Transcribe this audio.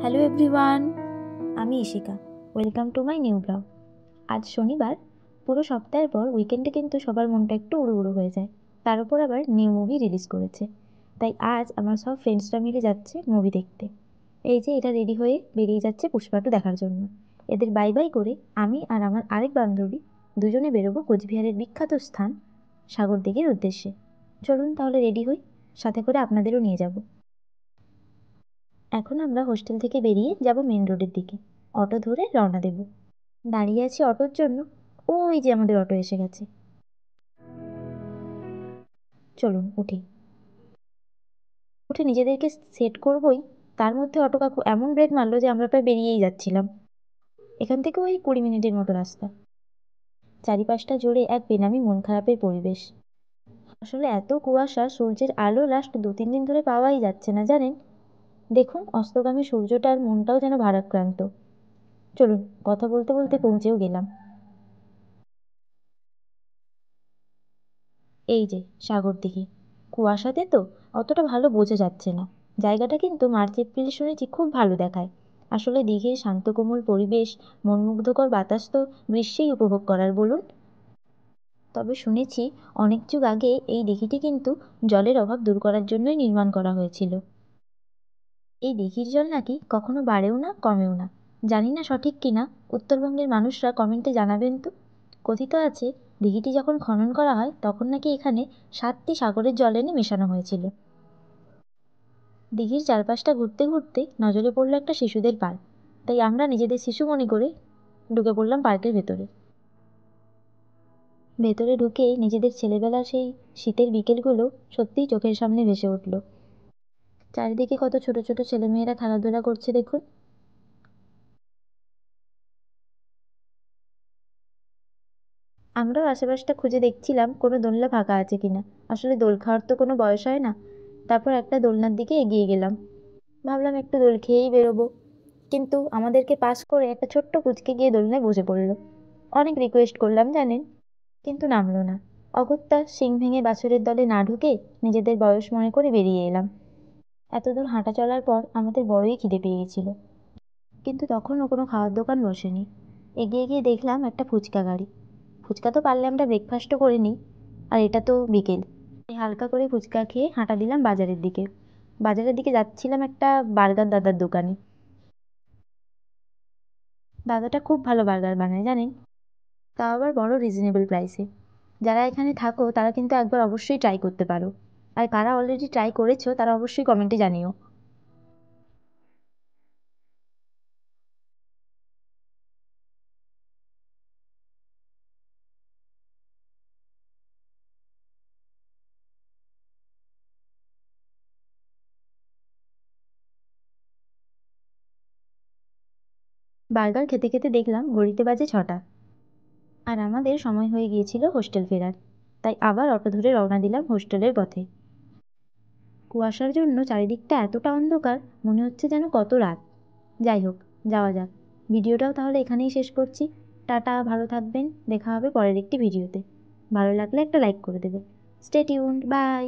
Hello everyone, আমি Ishika. Welcome to my new blog. আজ শনিবার, পুরো সপ্তাহের পর উইকেন্ডে কিন্তু সবার মনটা একটু উড়ু উড়ু হয়ে যায়। তার উপর আবার নিউ মুভি রিলিজ করেছে, তাই আজ আমার সব ফ্রেন্ডসরা মিলে যাচ্ছে মুভি দেখতে। এই যে এটা রেডি হয়ে বেরিয়ে যাচ্ছে পুষ্পা টু দেখার জন্য। এদের বাই বাই করে আমি আর আমার আরেক বান্ধবী দুজনে বেরোবো কোচবিহারের বিখ্যাত স্থান সাগরদিঘির উদ্দেশ্যে। চলুন তাহলে রেডি হই, সাথে করে আপনাদেরও নিয়ে যাব। এখন আমরা হোস্টেল থেকে বেরিয়ে যাব মেন রোডের দিকে। অটো ধরে রওনা দেব। দাঁড়িয়ে আছি অটোর জন্য, ওই যে আমাদের অটো এসে গেছে। চলুন উঠি। উঠে নিজেদেরকে সেট করবই, তার মধ্যে অটো কাকু এমন ব্রেক মারলো যে আমরা প্রায় বেরিয়েই যাচ্ছিলাম। এখান থেকে ওই 20 মিনিটের মতো রাস্তা। চারিপাশটা জুড়ে এক বেনামি মন খারাপের পরিবেশ। আসলে এত কুয়াশা, সূর্যের আলো লাস্ট 2-3 দিন ধরে পাওয়াই যাচ্ছে না জানেন। দেখুন অস্তগামী সূর্যটার মনটাও যেন ভারাক্রান্ত। চলুন, কথা বলতে বলতে পৌঁছেও গেলাম। এই যে সাগরদিঘি। কুয়াশাতে তো অতটা ভালো বোঝা যাচ্ছে না। জায়গাটা কিন্তু মার্চ এপ্রিলে শুনেছি খুব ভালো দেখায়। আসলে দিঘির শান্ত কোমল পরিবেশ, মনমুগ্ধকর বাতাস তো গ্রীষ্মেই উপভোগ করার বলুন। তবে শুনেছি অনেক যুগ আগে এই দিঘিটি কিন্তু জলের অভাব দূর করার জন্যই নির্মাণ করা হয়েছিল। এই দিঘির জল নাকি কখনো বাড়েও না কমেও না। জানি না সঠিক কিনা, উত্তরবঙ্গের মানুষরা কমেন্টে জানাবেন তো। কথিত আছে দিঘিটি যখন খনন করা হয় তখন নাকি এখানে 7টি সাগরের জল এনে মেশানো হয়েছিল। দিঘির চারপাশটা ঘুরতে ঘুরতে নজরে পড়লো একটা শিশুদের পার্ক, তাই আমরা নিজেদের শিশু মনে করে ঢুকে পড়লাম পার্কের ভেতরে। ভেতরে ঢুকেই নিজেদের ছেলেবেলার সেই শীতের বিকেলগুলো সত্যিই চোখের সামনে ভেসে উঠল। চারিদিকে কত ছোট ছোট ছেলেমেয়েরা খেলাধুলা করছে দেখুন। আমরাও আশেপাশটা খুঁজে দেখছিলাম কোনো দোলনা ফাঁকা আছে কিনা। আসলে দোল খাওয়ার তো কোনো বয়স হয় না। তারপর একটা দোলনার দিকে এগিয়ে গেলাম। ভাবলাম একটু দোল খেয়েই বেরোবো, কিন্তু আমাদেরকে পাস করে একটা ছোট্ট পুচকে গিয়ে দোলনায় বসে পড়লো। অনেক রিকোয়েস্ট করলাম জানেন, কিন্তু নামলো না। অগত্যা শিং ভেঙে বাছুরের দলে না ঢুকে নিজেদের বয়স মনে করে বেরিয়ে এলাম। এত দূর হাঁটা চলার পর আমাদের বড়ই খিদে পেয়ে গেছিল, কিন্তু তখনও কোনো খাওয়ার দোকান বসেনি। এগিয়ে গিয়ে দেখলাম একটা ফুচকা গাড়ি। ফুচকা তো পারলে আমরা ব্রেকফাস্টও করে নিই, আর এটা তো বিকেল, তাই হালকা করে ফুচকা খেয়ে হাঁটা দিলাম বাজারের দিকে। বাজারের দিকে যাচ্ছিলাম একটা বার্গার দাদার দোকানে। দাদাটা খুব ভালো বার্গার বানায় জানেন, তাও আবার বড় রিজনেবল প্রাইসে। যারা এখানে থাকো তারা কিন্তু একবার অবশ্যই ট্রাই করতে পারো, আর কারা অলরেডি ট্রাই করেছো তারা অবশ্যই কমেন্টে জানিও। বার্গার খেতে খেতে দেখলাম ঘড়িতে বাজে 6টা, আর আমাদের সময় হয়ে গিয়েছিল হোস্টেল ফেরার। তাই আবার অটো ধরে রওনা দিলাম হোস্টেলের পথে। কুয়াশার জন্য চারিদিকটা এতটা অন্ধকার, মনে হচ্ছে যেন কত রাত। যাই হোক, যাওয়া যাক। ভিডিওটাও তাহলে এখানেই শেষ করছি। টাটা, ভালো থাকবেন, দেখা হবে পরের একটি ভিডিওতে। ভালো লাগলে একটা লাইক করে দেবে। Stay tuned, by.